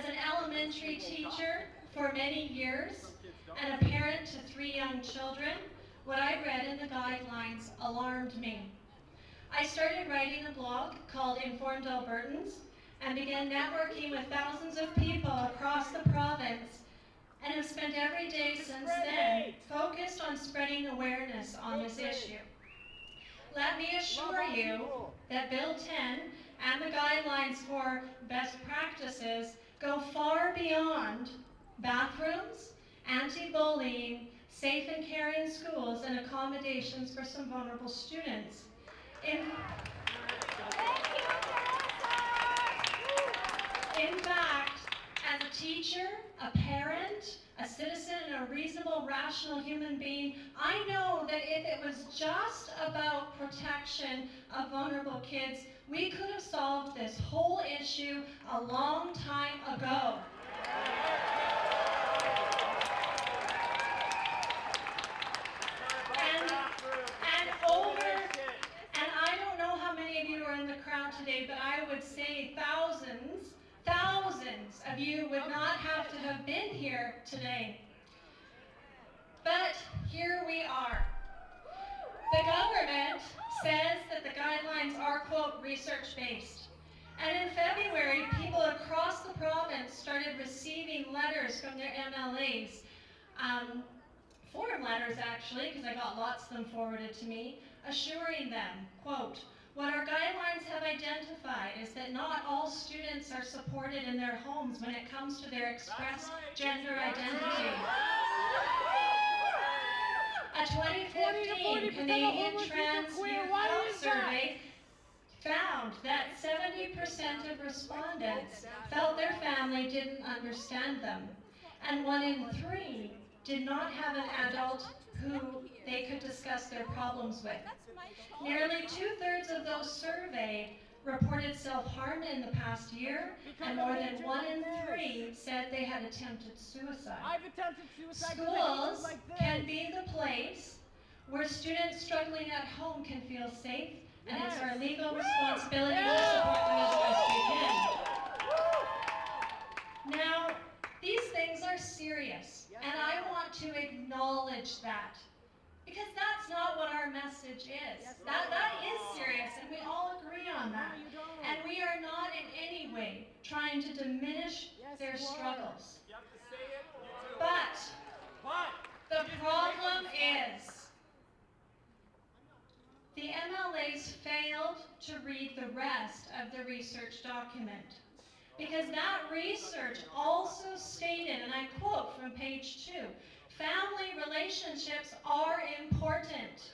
As an elementary teacher for many years and a parent to 3 young children, what I read in the guidelines alarmed me. I started writing a blog called Informed Albertans and began networking with thousands of people across the province, and have spent every day since then focused on spreading awareness on this issue. Let me assure you that Bill 10 and the guidelines for best practices go far beyond bathrooms, anti-bullying, safe and caring schools, and accommodations for some vulnerable students. In fact, as a teacher, a parent, a citizen, and a reasonable, rational human being, I know that if it was just about protection of vulnerable kids, we could have solved this whole issue a long time ago. And I don't know how many of you are in the crowd today, but I would say thousands of you would not have to have been here today. But here we are. The government says that the guidelines are, quote, research-based. And in February, people across the province started receiving letters from their MLAs, form letters actually, because I got lots of them forwarded to me, assuring them, quote, what our guidelines have identified is that not all students are supported in their homes when it comes to their expressed gender identity. A 2015 Canadian Trans Youth Health Survey found that 70% of respondents felt their family didn't understand them, and 1 in 3 did not have an adult who they could discuss their problems with. Nearly 2/3 of those surveyed reported self-harm in the past year, and more than 1 in 3 said they had attempted suicide. I've attempted suicide. Schools can be the place where students struggling at home can feel safe, and it's our legal responsibility to support them as best we can. Now, these things are serious, and I want to acknowledge that, because that's not what our message is. That is serious, and we all agree on that. And we are not in any way trying to diminish their struggles. But the problem is the MLAs failed to read the rest of the research document. Because that research also stated, and I quote from page 2, family relationships are important.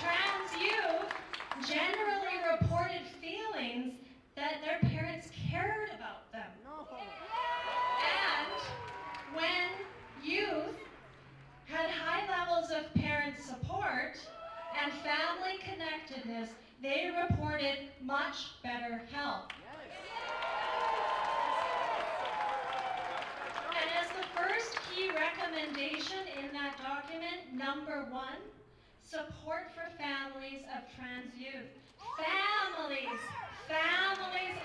Trans youth generally reported feelings that their parents cared about them. And when youth had high levels of parent support and family connectedness, they reported much better health. And as the first key recommendation in that document, number 1, support for families of trans youth. Families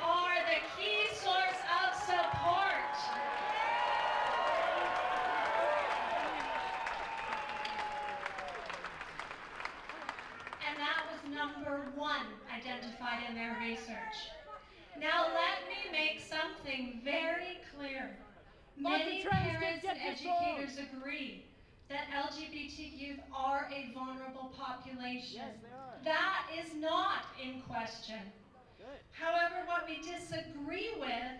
are the key source of support. Number 1 identified in their research. Now let me make something very clear. Many parents and educators agree that LGBT youth are a vulnerable population. Yes, they are. That is not in question. Good. However, what we disagree with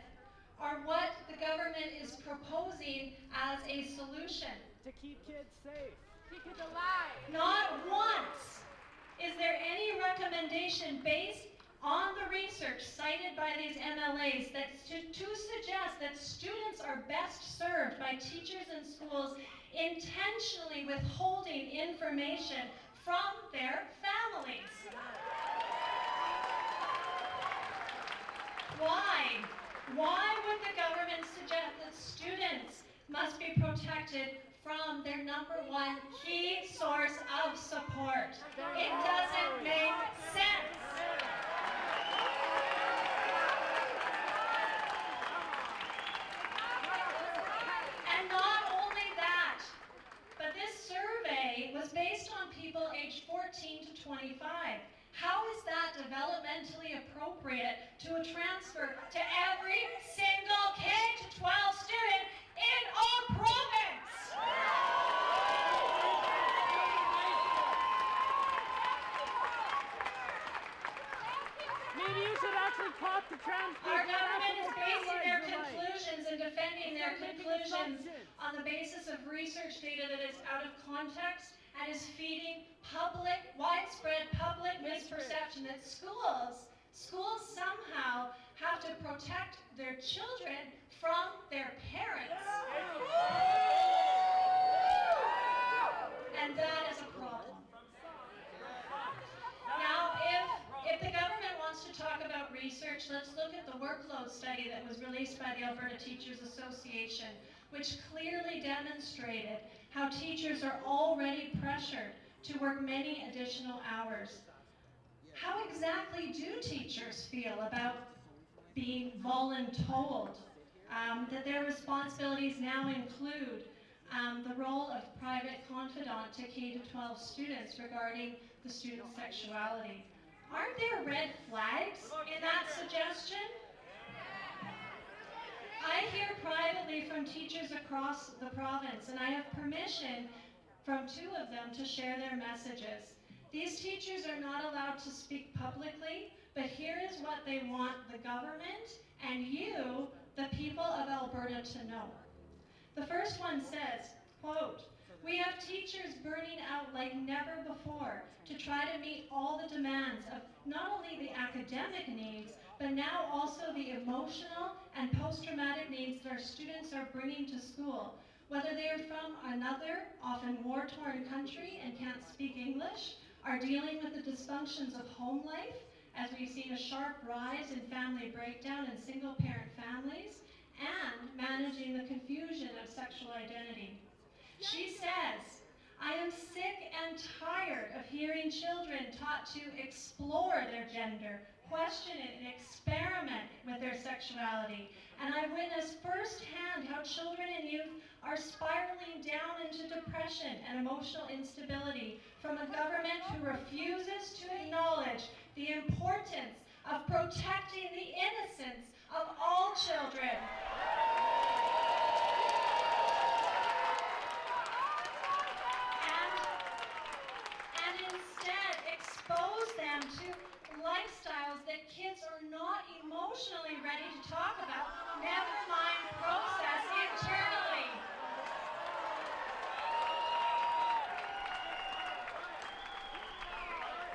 are what the government is proposing as a solution. To keep kids safe. Keep kids alive. Not once is there any recommendation based on the research cited by these MLAs that to suggest that students are best served by teachers and schools intentionally withholding information from their families. Why? Why would the government suggest that students must be protected from their number 1 key source of support? It doesn't make 2025. How is that developmentally appropriate to transfer to every single K-12 student in our province? Maybe you should actually talk to trans people. Our government is That's basing what their you like. conclusions and defending their Stop making conclusions assumptions. on the basis of research data that is out of context and is feeding widespread public misperception that schools somehow have to protect their children from their parents. And that is a problem. Now, if the government wants to talk about research, let's look at the workload study that was released by the Alberta Teachers Association, which clearly demonstrated how teachers are already pressured to work many additional hours. How exactly do teachers feel about being voluntold? That their responsibilities now include the role of private confidant to K-12 students regarding the student's sexuality. Aren't there red flags in that suggestion? I hear privately from teachers across the province, and I have permission from 2 of them to share their messages. These teachers are not allowed to speak publicly, but here is what they want the government and you, the people of Alberta, to know. The first one says, quote, "We have teachers burning out like never before to try to meet all the demands of not only the academic needs, but now also the emotional and post-traumatic needs that our students are bringing to school. Whether they are from another, often war-torn country and can't speak English, are dealing with the dysfunctions of home life, as we've seen a sharp rise in family breakdown in single-parent families, and managing the confusion of sexual identity." She says, "I am sick and tired of hearing children taught to explore their gender, question it, and experiment with their sexuality. And I witness firsthand how children and youth are spiraling down into depression and emotional instability from a government who refuses to acknowledge the importance of protecting the innocence of all children." And instead expose them to lifestyles that kids are not emotionally ready to talk about, never mind process internally.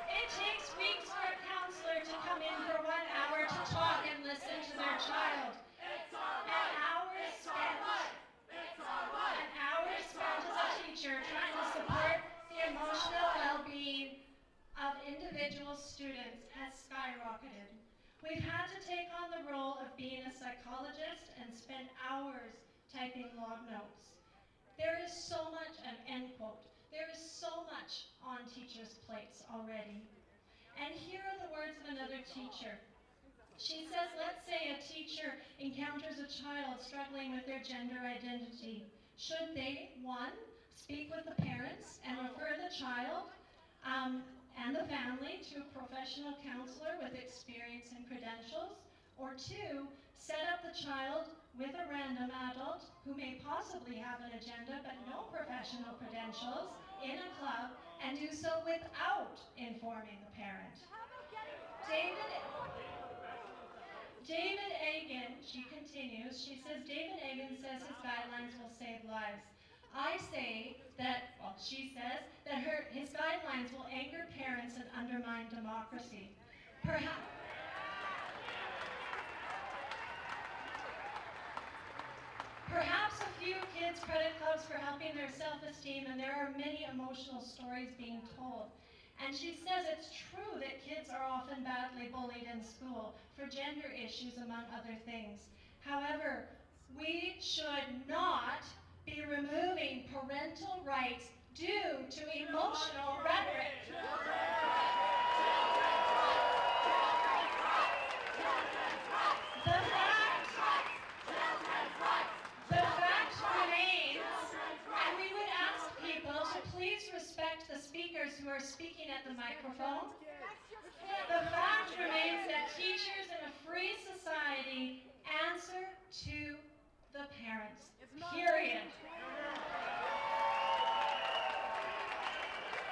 It takes weeks for a counselor to come in for 1 hour to talk and listen to their child. An hour spent as a teacher trying to support the emotional well-being of individual students has skyrocketed. We've had to take on the role of being a psychologist and spend hours typing log notes. There is so much, end quote, there is so much on teachers' plates already. And here are the words of another teacher. She says, let's say a teacher encounters a child struggling with their gender identity. Should they, 1, speak with the parents and refer the child and the family to a professional counselor with experience and credentials? Or 2, set up the child with a random adult who may possibly have an agenda but no professional credentials in a club and do so without informing the parent. David Agan, she continues, she says, David Agan says his guidelines will save lives. I say that, well, she says that his guidelines will anger parents and undermine democracy. Perhaps a few kids credit clubs for helping their self-esteem, and there are many emotional stories being told. And she says it's true that kids are often badly bullied in school for gender issues, among other things. However, we should not be removing parental rights due to emotional rhetoric. The fact remains, and we would ask people to please respect the speakers who are speaking at the microphone know? The fact remains that teachers in a free society answer to the parents. Period.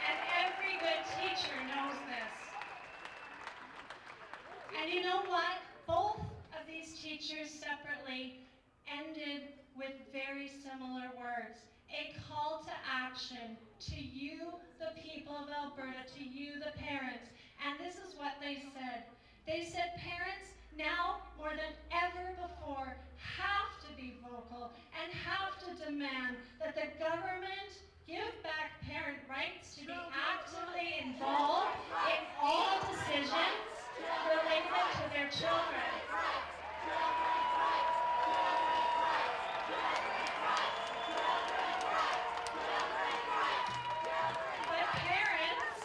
And every good teacher knows this. And you know what? Both of these teachers separately ended with very similar words. A call to action to you, the people of Alberta, to you, the parents. And this is what they said. They said parents now more than ever before have to be vocal and have to demand that the government give back parent rights to be actively involved in all decisions related to their children. But parents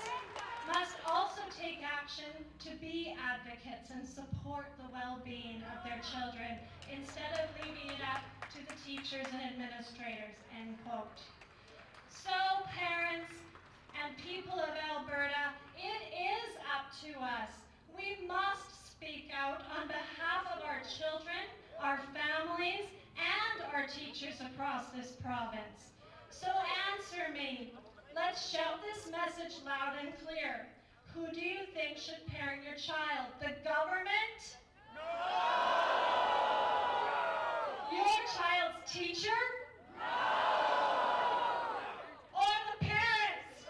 must also take action to be advocates and support the well-being of their children instead of leaving it up to the teachers and administrators, end quote. So parents and people of Alberta, it is up to us. We must speak out on behalf of our children, our families, and our teachers across this province. So answer me. Let's shout this message loud and clear. Who do you think should parent your child? The government? Your child's teacher? Or the parents?